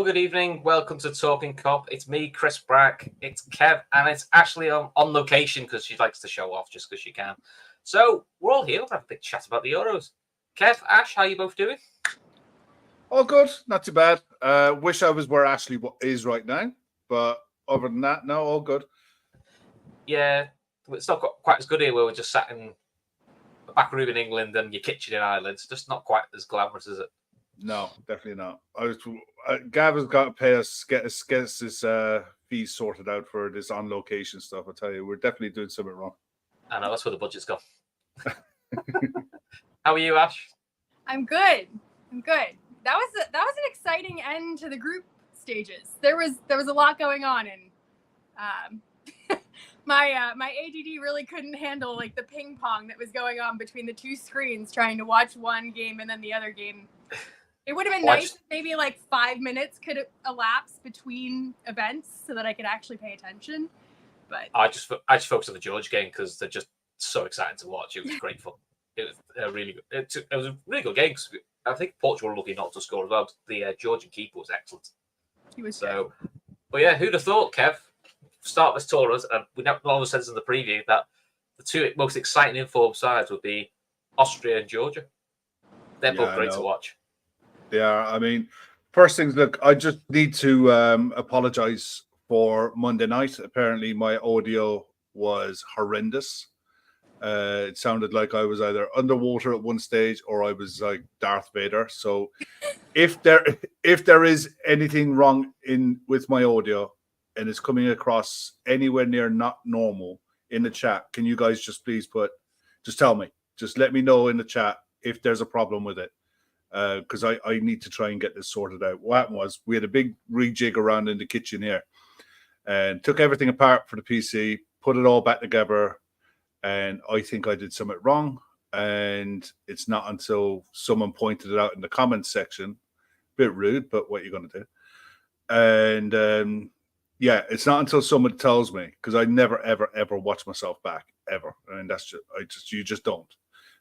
good evening. Welcome to Talkin Kop. It's me, Chris Brack. It's Kev, and it's Ashley on location because she likes to show off just because she can. So we're all here. We'll have a big chat about the Euros. Kev, Ash, how you both doing? All good, not too bad. Wish I was where Ashley is right now, but other than that, no, all good. Yeah, it's not quite as good here where we're just sat in a back room in England and your kitchen in Ireland. It's just not quite as glamorous, is it? No, definitely not. Gav has got to pay us, get his fees sorted out for this on location stuff. I tell you, we're definitely doing something wrong. I know, that's where the budget's gone. How are you, Ash? I'm good. That was an exciting end to the group stages. There was a lot going on, and my ADD really couldn't handle like the ping pong that was going on between the two screens, trying to watch one game and then the other game. It would have been nice if maybe like 5 minutes could elapse between events so that I could actually pay attention. But I just focused on the Georgia game because they're just so exciting to watch. It was great fun. It was a really good. It was a really good game. I think Portugal were lucky not to score as well. The Georgian keeper was excellent. He was so. Good. But yeah, who'd have thought, Kev? Start this tournament, and we never always said in the preview that the two most exciting informed sides would be Austria and Georgia. They're both great to watch. They are. I mean, first things, look, I just need to apologize for Monday night. Apparently, my audio was horrendous. It sounded like I was either underwater at one stage or I was like Darth Vader. So, if there is anything wrong with my audio and it's coming across anywhere near not normal in the chat, can you guys just please just tell me, just let me know in the chat if there's a problem with it. Because I need to try and get this sorted out. What happened was we had a big rejig around in the kitchen here and took everything apart for the PC, put it all back together, and I think I did something wrong. And it's not until someone pointed it out in the comments section, a bit rude, but what you're going to do. And yeah, it's not until someone tells me, because I never, ever, ever watch myself back, ever. And you just don't.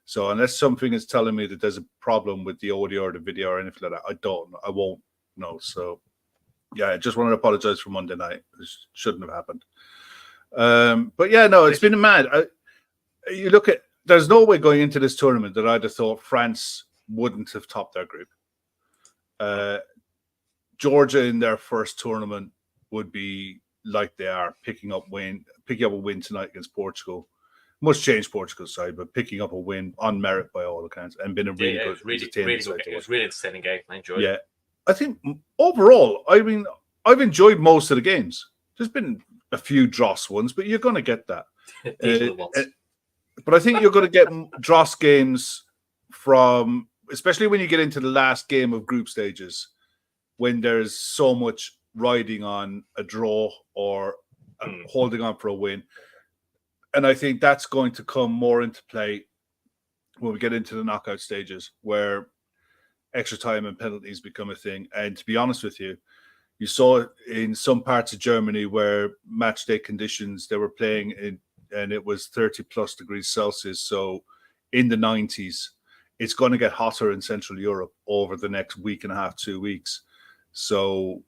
So unless something is telling me that there's a problem with the audio or the video or anything like that, I won't know. So yeah, I just wanted to apologize for Monday night. This shouldn't have happened. But yeah, no, it's been mad. You look at, there's no way going into this tournament that I'd have thought France wouldn't have topped their group. Georgia in their first tournament would be like they are, picking up a win tonight against Portugal. Must change Portugal's side, but picking up a win on merit by all accounts and been a really good, really good. It was really entertaining game. I enjoyed it. Yeah, I think overall, I mean, I've enjoyed most of the games. There's been a few dross ones, but you're going to get that. But I think you're going to get dross games from, especially when you get into the last game of group stages, when there's so much riding on a draw or holding on for a win. And I think that's going to come more into play when we get into the knockout stages, where extra time and penalties become a thing. And to be honest with you, you saw it in some parts of Germany where match day conditions, they were playing in, and it was 30 plus degrees Celsius. So in the 90s, it's going to get hotter in Central Europe over the next week and a half, 2 weeks. So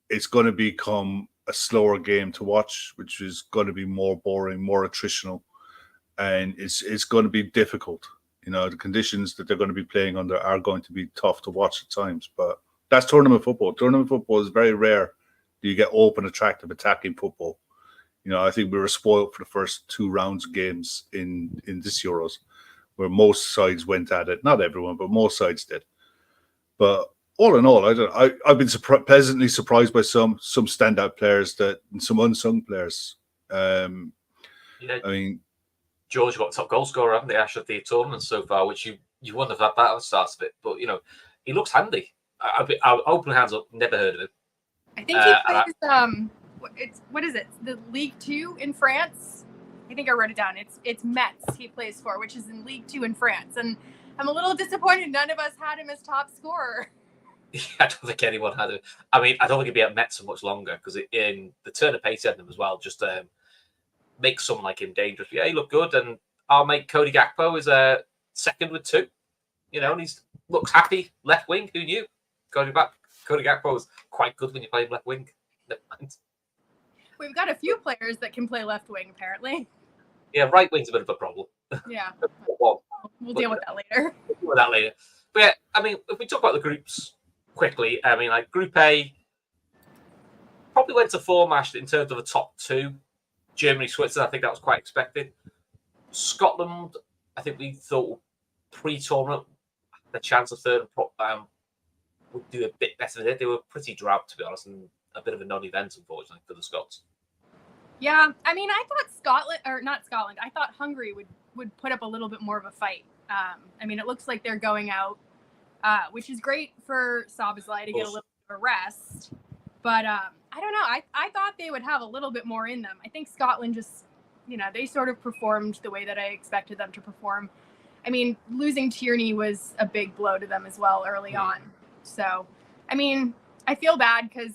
it's going to become a slower game to watch, which is going to be more boring, more attritional, and it's going to be difficult. You know, the conditions that they're going to be playing under are going to be tough to watch at times, but that's tournament football. Tournament football is very rare. You get open, attractive, attacking football. You know, I think we were spoiled for the first 2 rounds of games in this Euros, where most sides went at it. Not everyone, but most sides did. But all in all, I've been pleasantly surprised by some standout players and some unsung players. I mean, Georgia got top goal scorer, haven't they, Ash, of the tournament so far, which you wouldn't have had that at the start of it. But, you know, he looks handy. I'll open hands up, never heard of him. I think he plays, what is it? The League 2 in France? I think I wrote it down. It's Metz he plays for, which is in League 2 in France. And I'm a little disappointed none of us had him as top scorer. I don't think anyone had it. I mean, I don't think he'd be at Metz so much longer because in the turn of pace had him as well. Just make someone like him dangerous. Yeah, he looked good, and I'll make Cody Gakpo as second with 2. You know, and he looks happy left wing. Who knew? Going back Cody Gakpo is quite good when you play left wing. Never mind. We've got a few players that can play left wing, apparently. Yeah, right wing's a bit of a problem. Yeah. Well, We'll deal with that later. We'll deal with that later. But yeah, I mean, if we talk about the groups quickly, I mean, like Group A probably went to form-mashed in terms of the top two. Germany, Switzerland, I think that was quite expected. Scotland, I think we thought pre-tournament the chance of third would do a bit better than it. They were pretty drab, to be honest, and a bit of a non-event, unfortunately, for the Scots. Yeah, I mean, I thought I thought Hungary would put up a little bit more of a fight. I mean, it looks like they're going out, which is great for Szoboszlai to get a little bit of a rest. But I don't know. I thought they would have a little bit more in them. I think Scotland just, they sort of performed the way that I expected them to perform. I mean, losing Tierney was a big blow to them as well early on. So, I mean, I feel bad because,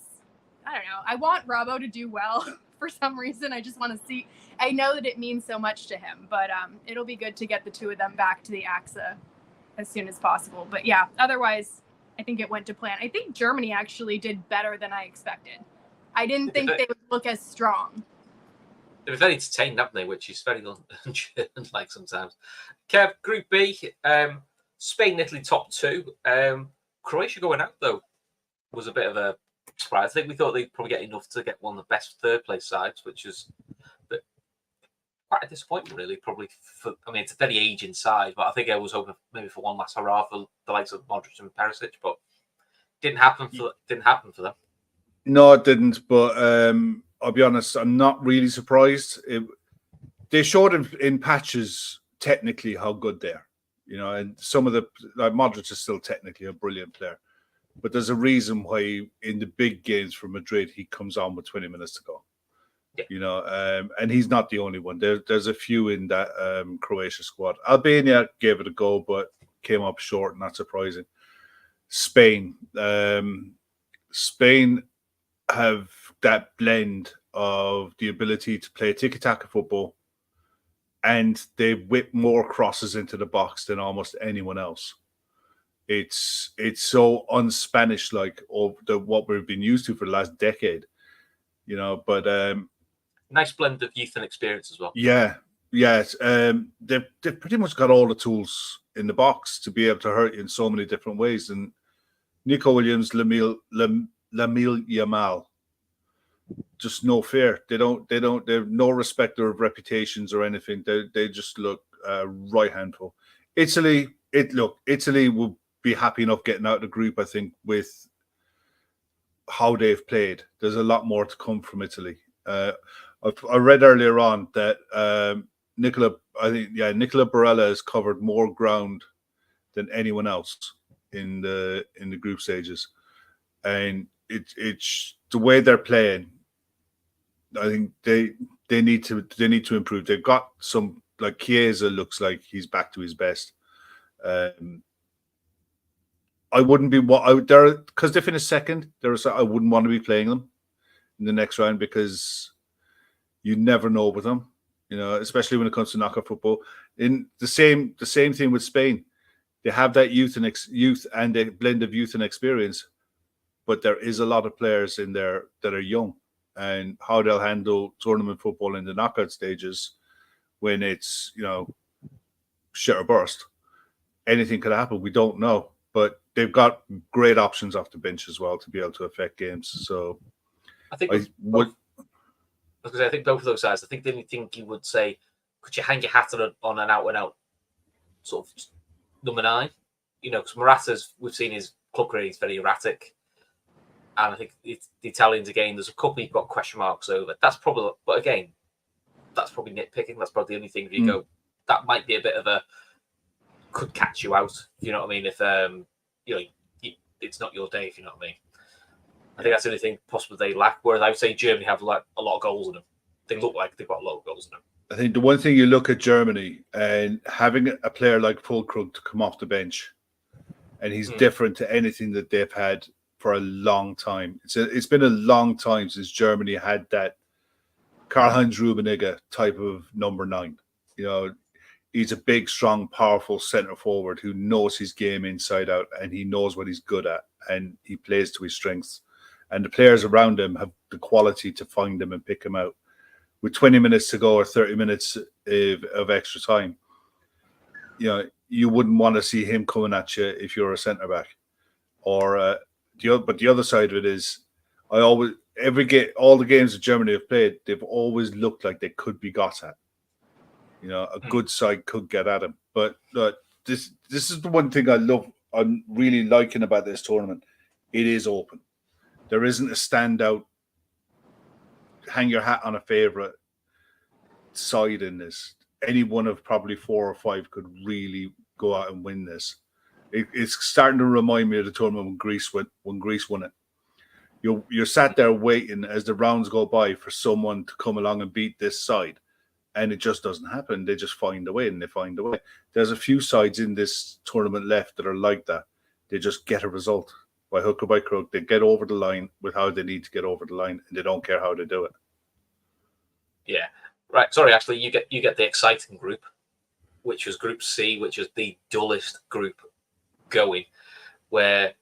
I don't know, I want Robbo to do well for some reason. I just want to see. I know that it means so much to him, but it'll be good to get the two of them back to the AXA as soon as possible. But yeah, otherwise, I think it went to plan. I think Germany actually did better than I expected. I didn't think they would look as strong. They were very entertained, haven't they? Which is very like sometimes. Kev, Group B, Spain, Italy, top two. Croatia going out, though, was a bit of a surprise. I think we thought they'd probably get enough to get one of the best third-place sides, which is quite a disappointment, really. Probably, it's a very aging side, but I think I was hoping maybe for one last hurrah for the likes of Modric and Perisic, but didn't happen for them. No, it didn't. But I'll be honest, I'm not really surprised. They showed in patches technically how good they are, and some of Modric is still technically a brilliant player, but there's a reason why in the big games for Madrid he comes on with 20 minutes to go. Yeah. And he's not the only one. There's a few in that Croatia squad. Albania gave it a go, but came up short, not surprising. Spain have that blend of the ability to play tiki-taka football, and they whip more crosses into the box than almost anyone else. It's so un-Spanish like what we've been used to for the last decade, but nice blend of youth and experience as well. Yeah. They've pretty much got all the tools in the box to be able to hurt you in so many different ways. And Nico Williams, Lamil Yamal, just no fear. They have no respect of reputations or anything. They just look right handful. Italy will be happy enough getting out of the group, I think, with how they've played. There's a lot more to come from Italy. I read earlier on that Nicola Barella has covered more ground than anyone else in the group stages, and it's the way they're playing. I think they need to improve. They've got some, like Chiesa looks like he's back to his best. I wouldn't be because they finished second. I wouldn't want to be playing them in the next round because you never know with them, especially when it comes to knockout football. In the same thing with Spain, they have that youth and a blend of youth and experience, but there is a lot of players in there that are young, and how they'll handle tournament football in the knockout stages when it's shit or burst. Anything could happen. We don't know, but they've got great options off the bench as well to be able to affect games. So I think I think both of those sides. I think the only thing you would say, could you hang your hat on an out-and-out sort of number 9? Because Morata's, we've seen his club career, he's very erratic. And I think the Italians, again, there's a couple you've got question marks over. That's probably nitpicking. That's probably the only thing if you go, that might be a bit of could catch you out. You know what I mean? If, it's not your day, if you know what I mean. I think that's the only thing possible they lack. Whereas I would say Germany have like a lot of goals in them. They look like they've got a lot of goals in them. I think the one thing you look at Germany and having a player like Füllkrug to come off the bench, and he's different to anything that they've had for a long time. It's been a long time since Germany had that Karl-Heinz Rummenigge type of number 9. He's a big, strong, powerful centre forward who knows his game inside out and he knows what he's good at. and he plays to his strengths. And the players around him have the quality to find him and pick him out. With 20 minutes to go or 30 minutes of extra time, you wouldn't want to see him coming at you if you're a centre back. But the other side of it is, all the games that Germany have played, they've always looked like they could be got at. A good side could get at him. But this is the one thing I'm really liking about this tournament. It is open. There isn't a standout, hang your hat on a favourite side in this. Any one of probably 4 or 5 could really go out and win this. It's starting to remind me of the tournament when Greece won it. You're sat there waiting as the rounds go by for someone to come along and beat this side, and it just doesn't happen. They just find a way, and they find a way. There's a few sides in this tournament left that are like that. They just get a result. By hook or by crook, they get over the line with how they need to get over the line, and they don't care how they do it. Yeah, right. Sorry, Ashley, you get the exciting group, which was Group C, which was the dullest group going, where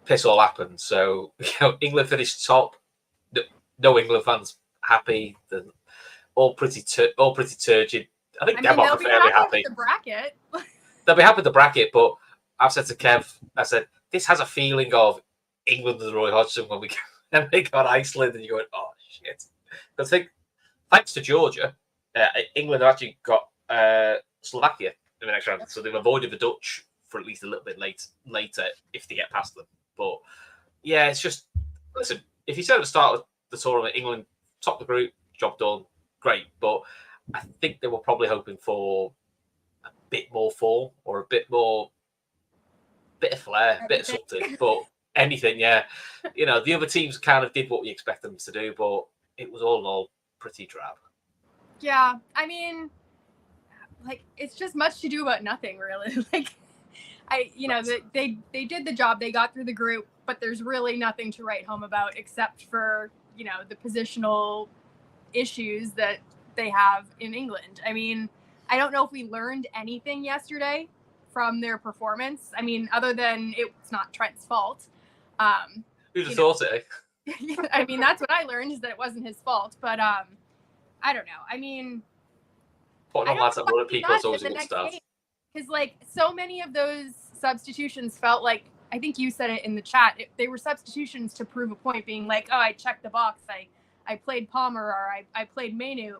piss all happened. So England finished top. No England fans happy. They're all pretty turgid. I think Denmark are fairly happy. With the bracket. They'll be happy with the bracket, but I've said to Kev, this has a feeling of England and Roy Hodgson when we got Iceland, and you're going, oh shit. But I think, thanks to Georgia, England have actually got Slovakia in the next round, so they've avoided the Dutch for at least a little bit later if they get past them. But yeah, it's just, listen, if you said at the start of the tournament, England top the group, job done, great. But I think they were probably hoping for a bit more form or a bit of flair, a bit of something. But anything, yeah. The other teams kind of did what we expected them to do, but it was all in all pretty drab. Yeah, I mean, it's just much to do about nothing, really. They did the job. They got through the group, but there's really nothing to write home about except for, the positional issues that they have in England. I mean, I don't know if we learned anything yesterday from their performance. I mean, other than it's not Trent's fault. Who'd have thought it? I mean, that's what I learned, is that it wasn't his fault. But I don't know. I mean, putting on lads that run at people is always a good start. Because so many of those substitutions felt like, I think you said it in the chat, they were substitutions to prove a point, being like, oh, I checked the box, I played Palmer, or I played Mainu.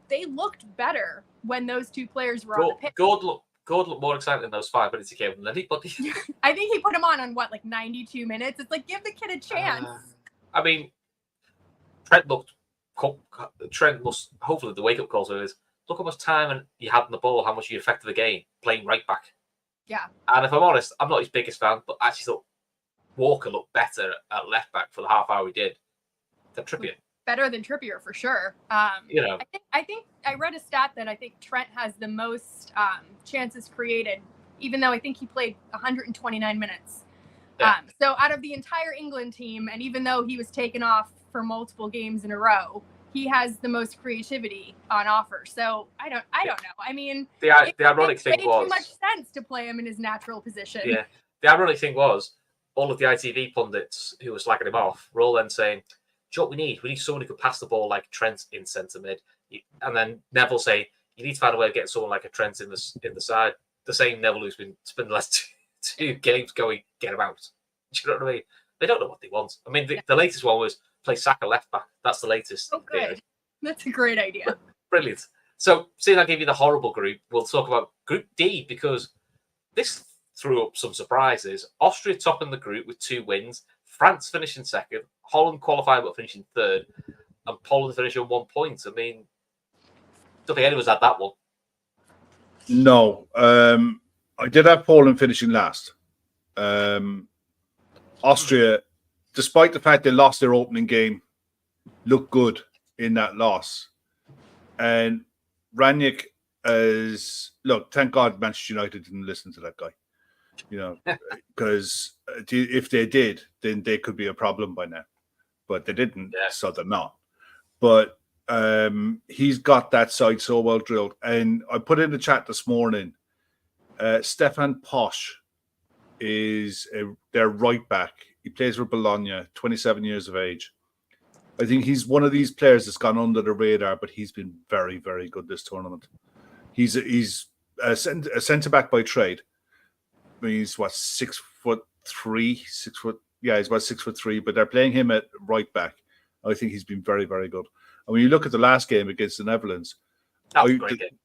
They looked better when those two players were on the pitch. Gord looked more excited in those 5 minutes he gave him than anybody. I think he put him on 92 minutes. It's like, give the kid a chance. I mean, Trent must, hopefully the wake-up call to it is, look how much time you had on the ball, how much you affected the game playing right back. Yeah. And if I'm honest, I'm not his biggest fan, but I actually thought Walker looked better at left back for the half hour he did than Trippier. Better than Trippier for sure. I think I read a stat that I think Trent has the most chances created, even though I think he played 129 minutes. Yeah. So out of the entire England team, and even though he was taken off for multiple games in a row, he has the most creativity on offer. So I don't know. I mean, the ironic thing was too much sense to play him in his natural position. Yeah. The ironic thing was all of the ITV pundits who were slacking him off were all then saying, "Do you know what we need? We need someone who could pass the ball like Trent in centre mid." And then Neville saying, "You need to find a way of getting someone like a Trent in the side." The same Neville who's been spending the last two games going, "Get him out." Do you know what I mean? They don't know what they want. I mean, the latest one was play Saka left back. That's the latest. Oh, good. Theory. That's a great idea. Brilliant. So, seeing I gave you the horrible group, we'll talk about Group D, because this threw up some surprises. Austria topping the group with 2 wins. France finishing second. Holland qualified but finishing third. And Poland finishing 1 point. I mean, don't think anyone's had that one. No. I did have Poland finishing last. Austria, despite the fact they lost their opening game, looked good in that loss. And Ranić thank God Manchester United didn't listen to that guy. Because if they did, then they could be a problem by now. But they didn't, so they're not. But he's got that side so well drilled. And I put in the chat this morning, Stefan Posch is their right back. He plays for Bologna, 27 years of age. I think he's one of these players that's gone under the radar, but he's been very, very good this tournament. He's a centre back by trade. I mean, he's what, 6'3", 6 foot. Yeah, he's about 6'3", but they're playing him at right back. I think he's been very, very good. And when you look at the last game against the Netherlands, that was a great game.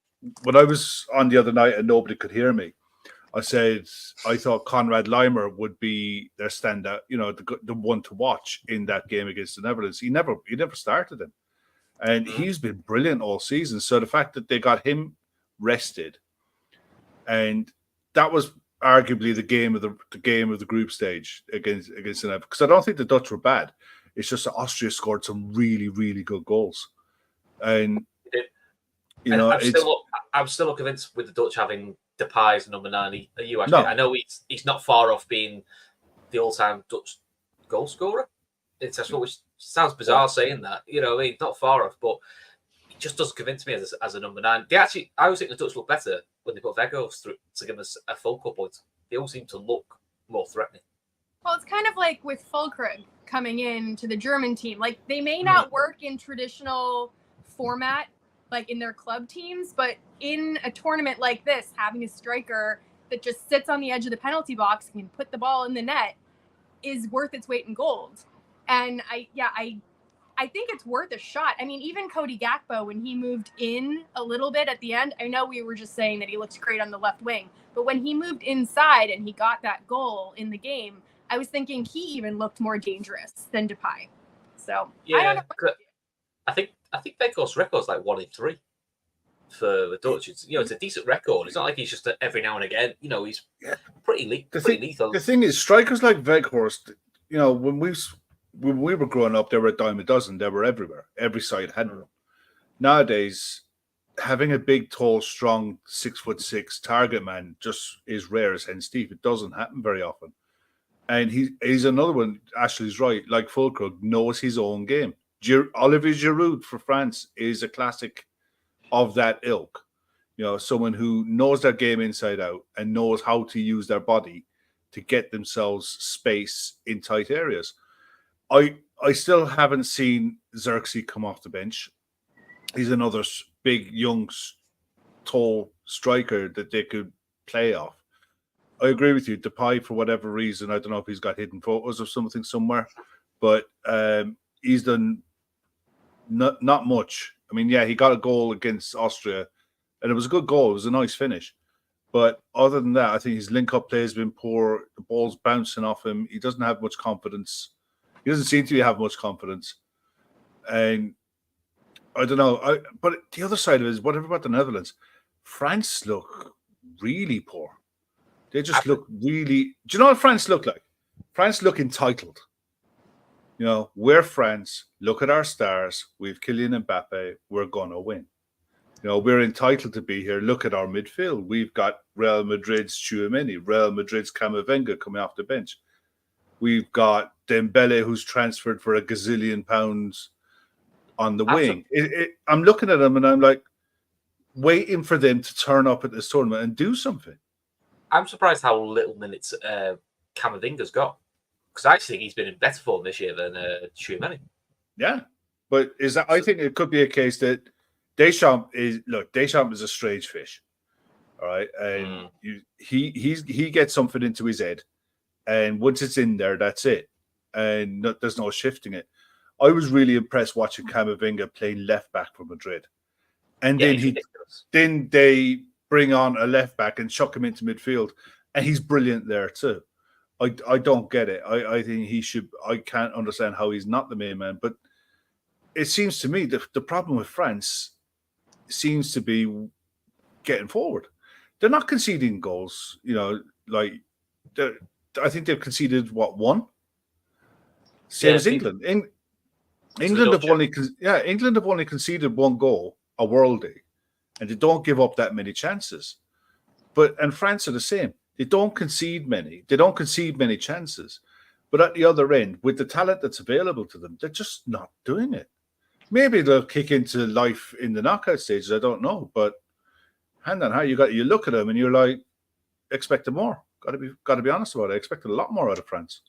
When I was on the other night and nobody could hear me, I said I thought Konrad Leimer would be their standout, the one to watch in that game against the Netherlands. He never started him, and he's been brilliant all season. So the fact that they got him rested, and that was arguably the game of the group stage against the Netherlands, because I don't think the Dutch were bad. It's just that Austria scored some really, really good goals, and I'm still convinced with the Dutch having Depay as number 9. Are you actually? No. I know he's not far off being the all-time Dutch goal scorer. Which sounds bizarre saying that. He's not far off, but he just doesn't convince me as a number 9. I always think the Dutch look better when they put Weghorst through to give us a focal point. They all seem to look more threatening. Well, it's kind of like with Füllkrug coming in to the German team. Like, they may not work in traditional format, like in their club teams, but in a tournament like this, having a striker that just sits on the edge of the penalty box and can put the ball in the net is worth its weight in gold. And I think it's worth a shot. I mean, even Cody Gakpo, when he moved in a little bit at the end, I know we were just saying that he looks great on the left wing, but when he moved inside and he got that goal in the game, I was thinking he even looked more dangerous than Depay. So yeah, I don't know. I think Weghorst's record's like 1 in 3 for the Dutch. It's a decent record. It's not like he's just every now and again. He's pretty lethal. The thing is, strikers like Weghorst, when we were growing up, they were a dime a dozen. They were everywhere. Every side had one. Nowadays, having a big, tall, strong 6'6" target man just is rare as hen's teeth. It doesn't happen very often. And he's another one. Ashley's right. Like Füllkrug knows his own game. Olivier Giroud for France is a classic of that ilk. Someone who knows their game inside out and knows how to use their body to get themselves space in tight areas. I still haven't seen Xerxes come off the bench. He's another big, young, tall striker that they could play off. I agree with you. Depay, for whatever reason, I don't know if he's got hidden photos or something somewhere, but he's done not much. I mean, yeah, he got a goal against Austria, and it was a good goal. It was a nice finish. But other than that, I think his link-up play has been poor. The ball's bouncing off him. He doesn't have much confidence. He doesn't seem to have much confidence. And I don't know. But the other side of it is, whatever about the Netherlands, France look really poor. They just look really... Do you know what France look like? France look entitled. We're France. Look at our stars. We've Kylian Mbappe. We're going to win. We're entitled to be here. Look at our midfield. We've got Real Madrid's Tchouaméni, Real Madrid's Camavinga coming off the bench. We've got Dembele, who's transferred for £1 gazillion on the wing. I'm looking at them and I'm like, waiting for them to turn up at this tournament and do something. I'm surprised how little minutes Camavinga's got, because I actually think he's been in better form this year than Tchouaméni. Yeah, but I think it could be a case that Deschamps is a strange fish, all right, and he gets something into his head, and once it's in there, that's it, and there's no shifting it. I was really impressed watching Camavinga play left back for Madrid, and then they bring on a left back and chuck him into midfield, and he's brilliant there too. I don't get it. I think he should. I can't understand how he's not the main man. But it seems to me the problem with France seems to be getting forward. They're not conceding goals. I think they've conceded one. Same as England. England have only conceded one goal a worldie, and they don't give up that many chances. And France are the same. They don't concede many. They don't concede many chances. But at the other end, with the talent that's available to them, they're just not doing it. Maybe they'll kick into life in the knockout stages. I don't know. But hand on heart, you look at them and you're like, expect more. Got to be honest about it. I expected a lot more out of France.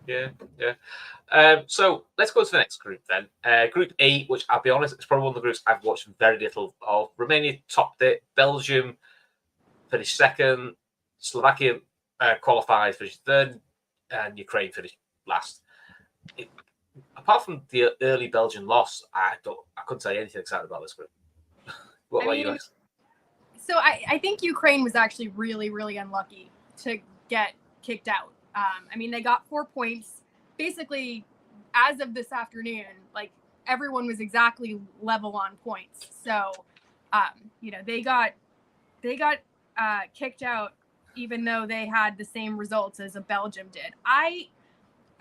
Yeah. So let's go to the next group then. Group E, which I'll be honest, it's probably one of the groups I've watched very little of. Romania topped it. Belgium finished second. Slovakia qualified, finished third, and Ukraine finished last. Apart from the early Belgian loss, I couldn't say anything exciting about this group. What about you guys? So I think Ukraine was actually really, really unlucky to get kicked out. I mean, they got 4 points. Basically, as of this afternoon, like everyone was exactly level on points. So, they got kicked out, even though they had the same results as Belgium did.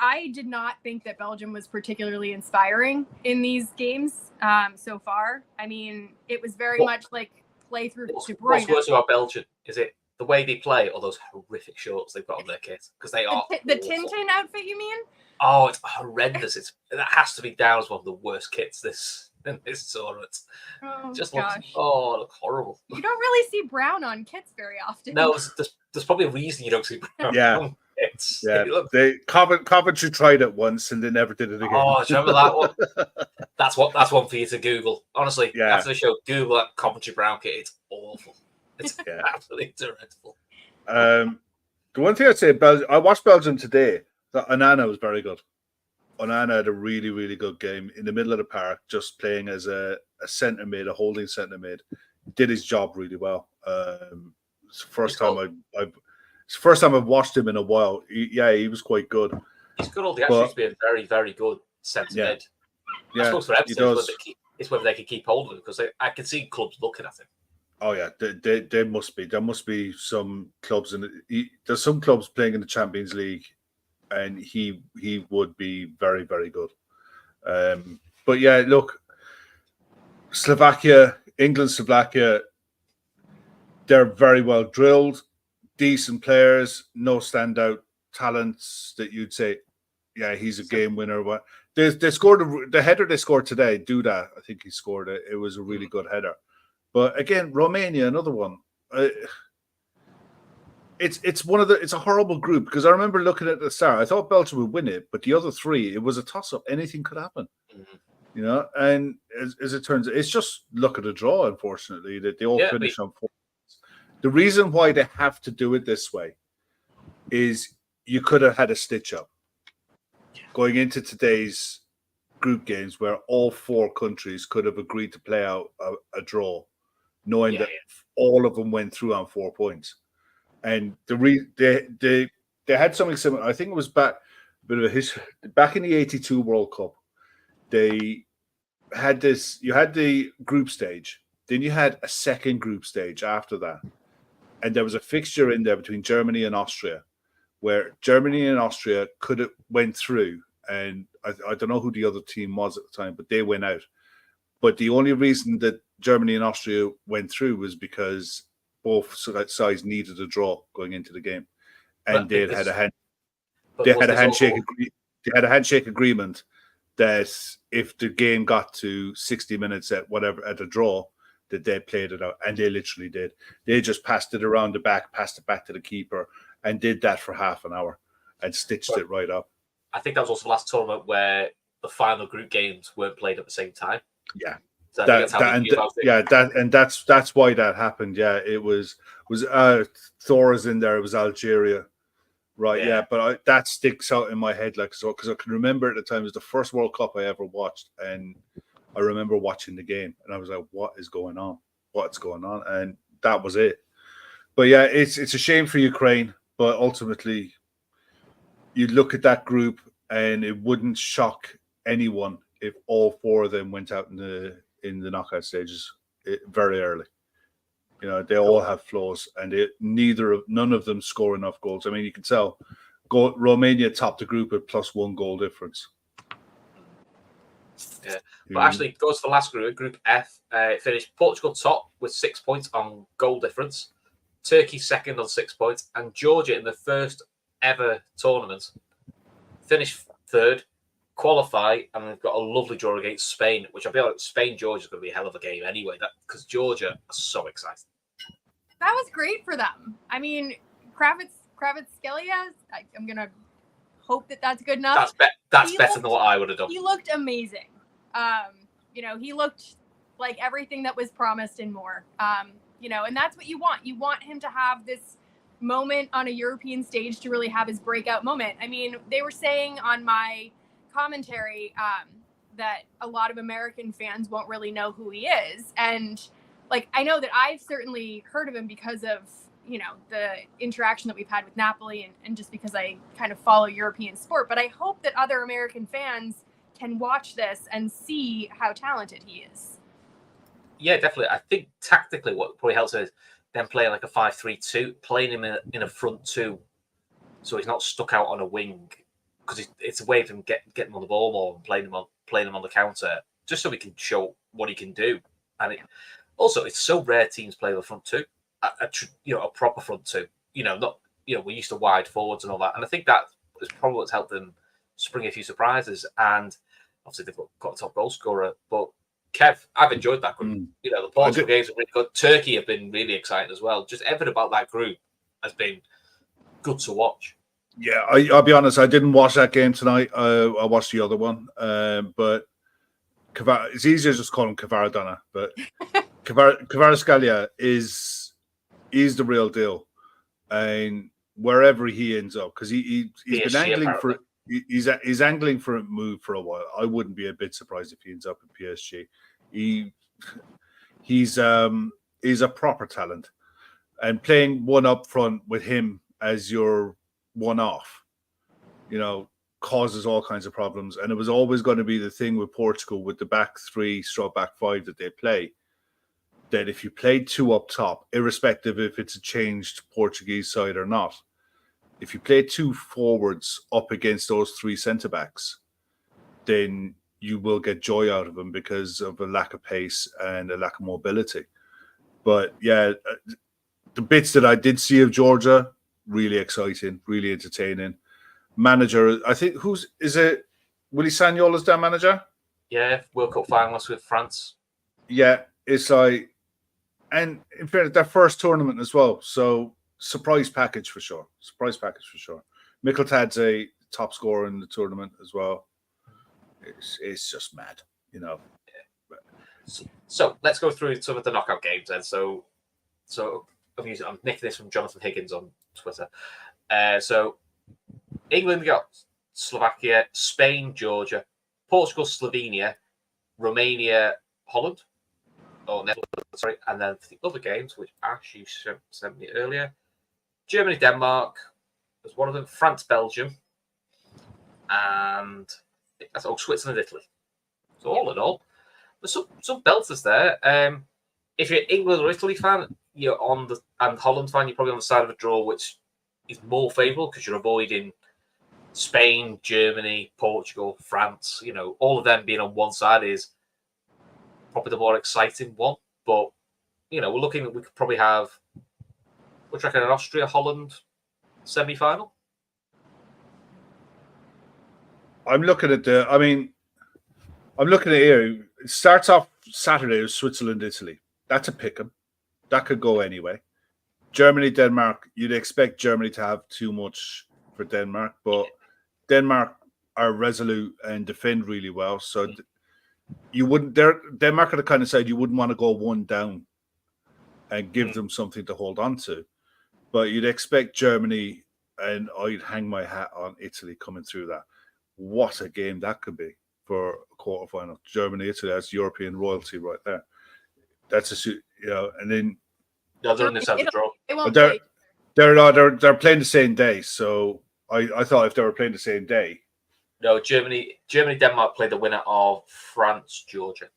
I did not think that Belgium was particularly inspiring in these games so far. I mean, it was very much like play through De Bruyne. What's worse about Belgium? Is it the way they play or those horrific shorts they've got on their kit? Because they are the Tintin outfit, you mean? Oh, it's horrendous. That has to be down as one of the worst kits in this tournament. Oh, Just gosh. look horrible. You don't really see brown on kits very often. No, there's probably a reason you don't see brown on kits. Yeah, Coventry tried it once and they never did it again. Oh, do you remember that one? That's one for you to Google. Honestly, after the show, Google that Coventry brown kit. It's awful. It's absolutely dreadful. The one thing I'd say, I watched Belgium today. Onana was very good. Onana had a really, really good game in the middle of the park, just playing as a centre mid, a holding centre mid. Did his job really well. It's the first time I've watched him in a while. He was quite good. He's got all the attributes to be a very, very good centre mid. I suppose for Everton, it's whether they can keep hold of him, because I can see clubs looking at him. Oh yeah, there must be. There must be some clubs there's some clubs playing in the Champions League, and he would be very, very good. But yeah, look, England, Slovakia, they're very well drilled, decent players, no standout talents that you'd say, yeah, he's a game winner. What they scored the header they scored today, Duda, I think he scored it. It was a really good header. But again, Romania, another one. It's a horrible group, because I remember looking at the start. I thought Belgium would win it, but the other three, it was a toss-up. Anything could happen, And as it turns out, it's just luck of the draw. Unfortunately, that they all finish on 4 points. The reason why they have to do it this way is you could have had a stitch up going into today's group games, where all 4 countries could have agreed to play out a draw, knowing that all of them went through on 4 points. And they had something similar. I think it was back in the '82 World Cup. They had this. You had the group stage, then you had a second group stage after that, and there was a fixture in there between Germany and Austria, where Germany and Austria could have went through, and I don't know who the other team was at the time, but they went out. But the only reason that Germany and Austria went through was because both sides needed a draw going into the game, and they had a handshake agreement that if the game got to 60 minutes at a draw, that they played it out, and they literally did. They just passed it around the back, passed it back to the keeper, and did that for half an hour and stitched it right up. I think that was also the last tournament where the final group games weren't played at the same time. Yeah. So that's why that happened. Yeah, it was Thora's in there. It was Algeria, right? Yeah, but that sticks out in my head because I can remember at the time it was the first World Cup I ever watched, and I remember watching the game, and I was like, "What is going on? What's going on?" And that was it. But yeah, it's a shame for Ukraine, but ultimately, you look at that group, and it wouldn't shock anyone if all 4 of them went out in the knockout stages very early. They all have flaws, and none of them score enough goals. I mean, you can tell Romania topped the group with +1 goal difference. Yeah, but actually, goes to the last group, Group F. It finished Portugal top with 6 points on goal difference, Turkey second on 6 points, and Georgia in the first ever tournament finished third, qualify, and they've got a lovely draw against Spain, which I'll be honest, Spain-Georgia is going to be a hell of a game anyway, because Georgia are so excited. That was great for them. I mean, Kravitskelia. I'm gonna hope that that's good enough. That's better than what I would have done. He looked amazing. He looked like everything that was promised and more. And that's what you want. You want him to have this moment on a European stage to really have his breakout moment. I mean, they were saying on my commentary that a lot of American fans won't really know who he is. And I know that I've certainly heard of him because of, the interaction that we've had with Napoli and just because I kind of follow European sport. But I hope that other American fans can watch this and see how talented he is. Yeah, definitely. I think tactically what probably helps is them playing like a 5-3-2, playing him in a front two so he's not stuck out on a wing, because it's a way of him getting on the ball more and playing him on the counter, just so we can show what he can do. And it's so rare teams play with a front two, a proper front two. We're used to wide forwards and all that. And I think that is probably what's helped them spring a few surprises. And obviously they've got a top goal scorer. But Kev, I've enjoyed that group. The Portugal games are really good. Turkey have been really exciting as well. Just everything about that group has been good to watch. Yeah, I'll be honest. I didn't watch that game tonight. I watched the other one, but it's easier to just call him Kvaradona. But Kvaratskhelia is the real deal, and wherever he ends up, because he's been angling for he's angling for a move for a while. I wouldn't be a bit surprised if he ends up in PSG. He's a proper talent, and playing one up front with him as your one off, causes all kinds of problems. And it was always going to be the thing with Portugal with the back three, back five that they play, that if you played two up top, irrespective if it's a changed Portuguese side or not, if you play two forwards up against those three centre backs, then you will get joy out of them because of a lack of pace and a lack of mobility. But yeah, the bits that I did see of Georgia, really exciting, really entertaining. Manager, I think, Willy Sagnol is their manager? Yeah, World Cup finalists with France. Yeah, it's like, and in fairness, their first tournament as well. So surprise package for sure. Mikkeltadze, top scorer in the tournament as well. It's just mad, So let's go through some of the knockout games then. So I'm nicking this from Jonathan Higgins on Twitter. So England got Slovakia, Spain, Georgia, Portugal, Slovenia, Romania, Holland. And then for the other games, which Ash you sent me earlier, Germany, Denmark was one of them, France, Belgium, and Switzerland, Italy. So all in all, there's some belters there. If you're an England or Italy fan, you're and Holland fan, you're probably on the side of a draw, which is more favourable because you're avoiding Spain, Germany, Portugal, France. All of them being on one side is probably the more exciting one. But we're looking at we could probably have, we're tracking an Austria Holland semi-final. I'm looking at here. It starts off Saturday with Switzerland, Italy. That's a pick 'em. That could go anyway. Germany, Denmark. You'd expect Germany to have too much for Denmark, but Denmark are resolute and defend really well. So you wouldn't. Denmark are the kind of side you wouldn't want to go one down and give them something to hold on to. But you'd expect Germany, and I'd hang my hat on Italy coming through that. What a game that could be for a quarterfinal. Germany, Italy, that's European royalty right there. That's and then they're in this as a draw. They're playing the same day. So I thought if they were playing the same day. No, Germany, Denmark played the winner of France, Georgia.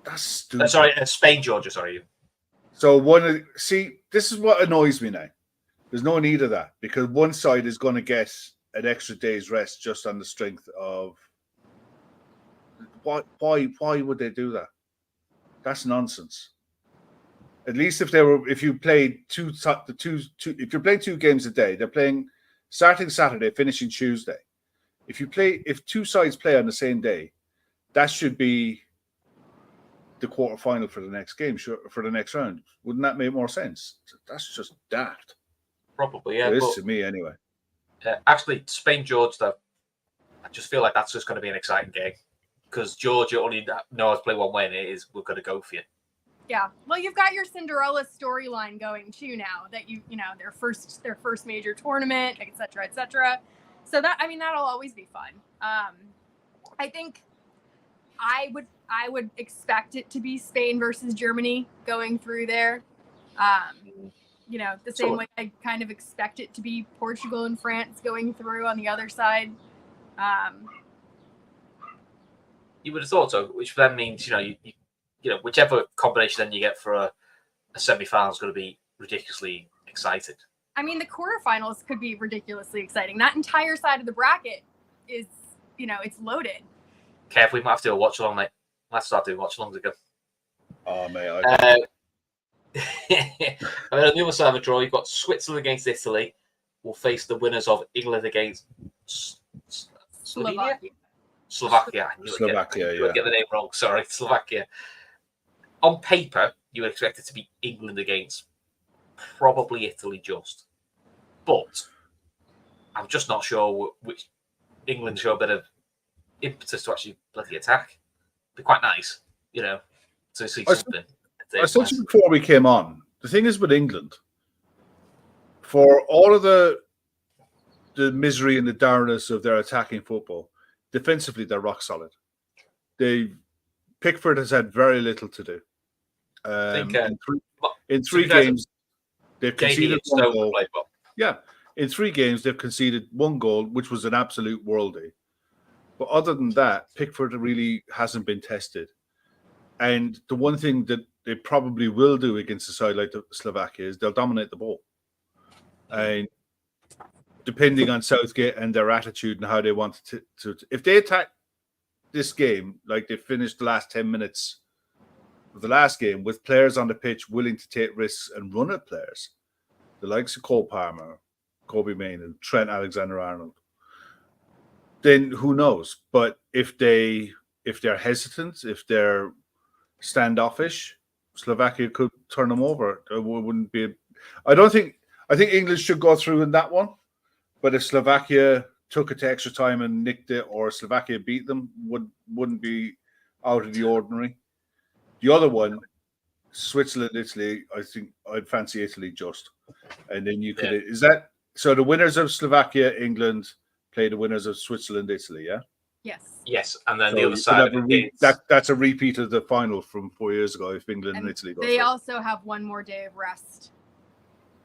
That's stupid. Spain, Georgia. Sorry. So this is what annoys me now. There's no need of that because one side is going to get an extra day's rest just on the strength of. Why would they do that? That's nonsense. At least if you played if you're playing two games a day, they're playing starting Saturday, finishing Tuesday. If two sides play on the same day, that should be the quarterfinal for the next game, for the next round. Wouldn't that make more sense? That's just daft. Probably, yeah. It is But, to me anyway. actually, Spain-George, though, I just feel like that's just going to be an exciting game because Georgia only know how to play one way, and it is we're going to go for you. Yeah. Well, you've got your Cinderella storyline going too now that their first major tournament, et cetera, et cetera. So that'll always be fun. I think I would expect it to be Spain versus Germany going through there. The same way I kind of expect it to be Portugal and France going through on the other side. You would have thought so, which then means whichever combination then you get for a semi-final is going to be ridiculously excited. I mean, the quarterfinals could be ridiculously exciting. That entire side of the bracket is, it's loaded. Kev, we might have to do a watch along, mate. Let's start doing watch alongs again. Oh, mate. I mean, on the other side of the draw, you've got Switzerland against Italy. Will face the winners of England against Slovenia. Slovakia. I would get the name wrong. Sorry, Slovakia. On paper, you would expect it to be England against probably Italy just. But I'm just not sure which England show a bit of impetus to actually bloody attack. It'd be quite nice, to see something. I said to you before we came on, the thing is with England, for all of the misery and the dourness of their attacking football, defensively they're rock solid. Pickford has had very little to do. In three games, they've conceded one goal. Yeah, in 3 games they've conceded 1 goal, which was an absolute worldie. But other than that, Pickford really hasn't been tested. And the one thing that they probably will do against a side like Slovakia is they'll dominate the ball. And depending on Southgate and their attitude and how they want to if they attack this game like they finished the last 10 minutes of the last game with players on the pitch willing to take risks and run at players, the likes of Cole Palmer, Kobe Mainoo, Trent Alexander-Arnold, then who knows? But if they're hesitant, if they're standoffish, Slovakia could turn them over. It wouldn't be. I think England should go through in that one. But if Slovakia took it to extra time and nicked it, or Slovakia beat them, wouldn't be out of the ordinary. The other one, Switzerland, Italy, I think I'd fancy Italy just. And then you could is that so the winners of Slovakia, England play the winners of Switzerland, Italy, yeah? Yes, and then the other side of it, that's a repeat of the final from 4 years ago if England and Italy go through. They also have one more day of rest.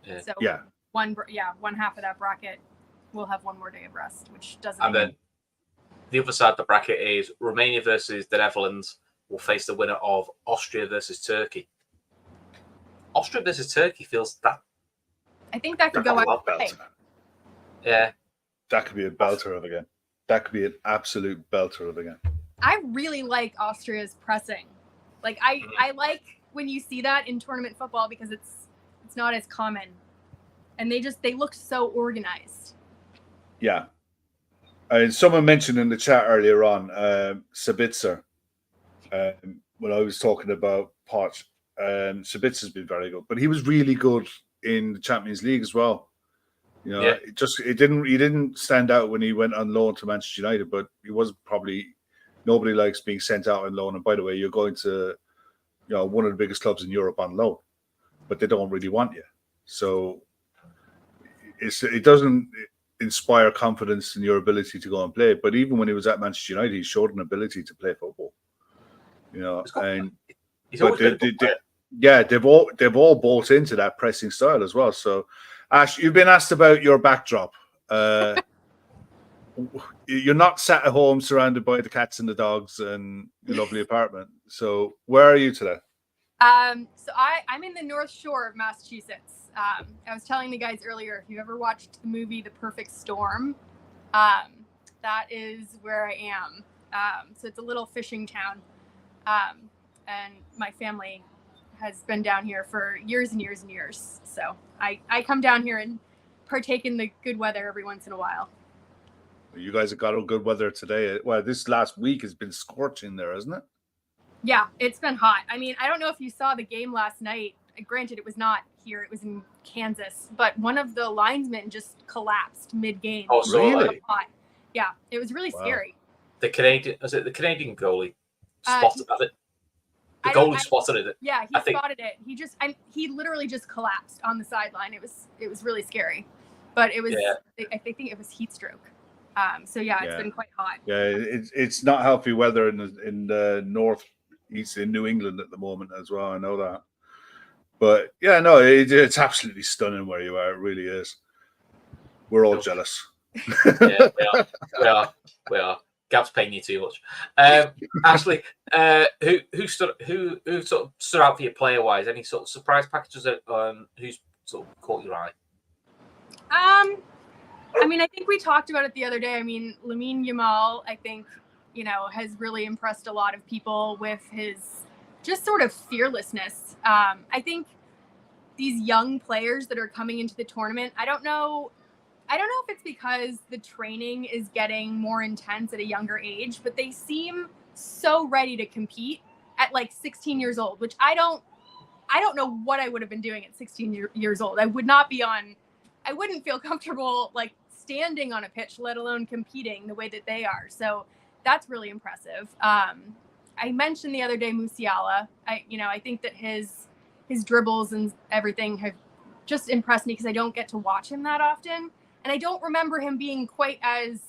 Yeah. So one half of that bracket will have one more day of rest, which doesn't. And then the other side of the bracket is Romania versus the Netherlands will face the winner of Austria versus Turkey. Austria versus Turkey feels that. I think that could go out. Yeah. That could be a belter of a game. That could be an absolute belter of a game. I really like Austria's pressing. Like I like when you see that in tournament football because it's not as common. And they look so organized. Yeah. And someone mentioned in the chat earlier on Sabitzer. When I was talking about Poch, Sabitzer's been very good, but he was really good in the Champions League as well. He didn't stand out when he went on loan to Manchester United, but he was probably nobody likes being sent out on loan. And by the way, you're going to one of the biggest clubs in Europe on loan, but they don't really want you. So it doesn't inspire confidence in your ability to go and play. But even when he was at Manchester United, he showed an ability to play football. They've all bought into that pressing style as well. So, Ash, you've been asked about your backdrop. You're not sat at home surrounded by the cats and the dogs and your lovely apartment. So, where are you today? So I'm in the North Shore of Massachusetts. I was telling the guys earlier, if you ever watched the movie The Perfect Storm, that is where I am. So it's a little fishing town. And my family has been down here for years and years and years. So I come down here and partake in the good weather every once in a while. You guys have got good weather today. Well, this last week has been scorching there, hasn't it? Yeah, it's been hot. I mean, I don't know if you saw the game last night. Granted, it was not here. It was in Kansas, but one of the linesmen just collapsed mid-game. Oh, so really? Yeah, it was really scary. The Canadian goalie spotted it. The goalie spotted it. Yeah, he spotted it. He literally just collapsed on the sideline. It was really scary, but it was. Yeah. I think it was heat stroke. So it's been quite hot. Yeah, it's not healthy weather in the northeast in New England at the moment as well. I know that, but yeah, no, it's absolutely stunning where you are. It really is. We're all jealous. Yeah, we are. Gav's paying you too much. Ashley, who sort of stood out for you player wise? Any sort of surprise packages that who's sort of caught your eye? I mean, I think we talked about it the other day. I mean, Lamine Yamal, I think, has really impressed a lot of people with his just sort of fearlessness. I think these young players that are coming into the tournament, I don't know if it's because the training is getting more intense at a younger age, but they seem so ready to compete at like 16 years old, which I don't know what I would have been doing at 16 years old. I wouldn't feel comfortable like standing on a pitch, let alone competing the way that they are. So that's really impressive. I mentioned the other day Musiala. I think that his dribbles and everything have just impressed me because I don't get to watch him that often. And I don't remember him being quite as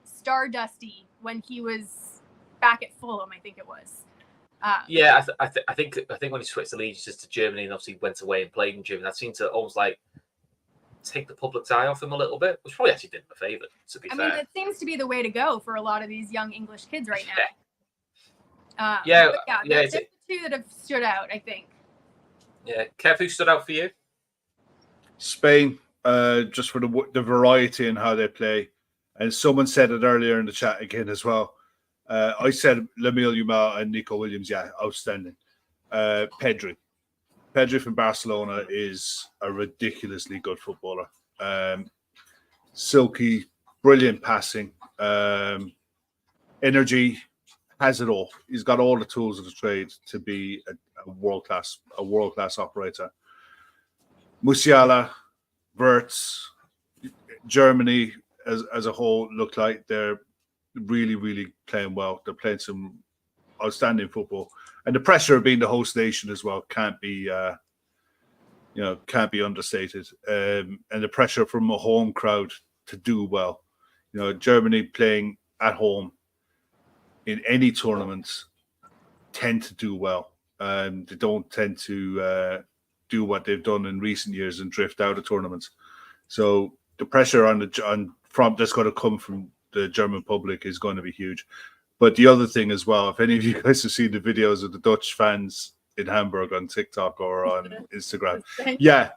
stardusty when he was back at Fulham, I think it was. I think when he switched allegiances to Germany and obviously went away and played in Germany, that seemed to almost like take the public's eye off him a little bit, which probably actually did him a favour, to be fair. I mean, it seems to be the way to go for a lot of these young English kids right now. That's the two that have stood out, I think. Yeah. Kev, who stood out for you? Spain, just for the variety in how they play. And someone said it earlier in the chat again as well. I said Lamine Yamal and Nico Williams, outstanding. Pedri from Barcelona is a ridiculously good footballer. Silky, brilliant passing, energy, has it all. He's got all the tools of the trade to be a world class operator. Musiala, Wirtz, Germany as a whole look like they're really, really playing well. They're playing some outstanding football, and the pressure of being the host nation as well can't be understated. And the pressure from a home crowd to do well. Germany playing at home in any tournament tend to do well. They don't tend to do what they've done in recent years and drift out of tournaments. So the pressure that's going to come from the German public is going to be huge. But the other thing as well, if any of you guys have seen the videos of the Dutch fans in Hamburg on TikTok or on Instagram,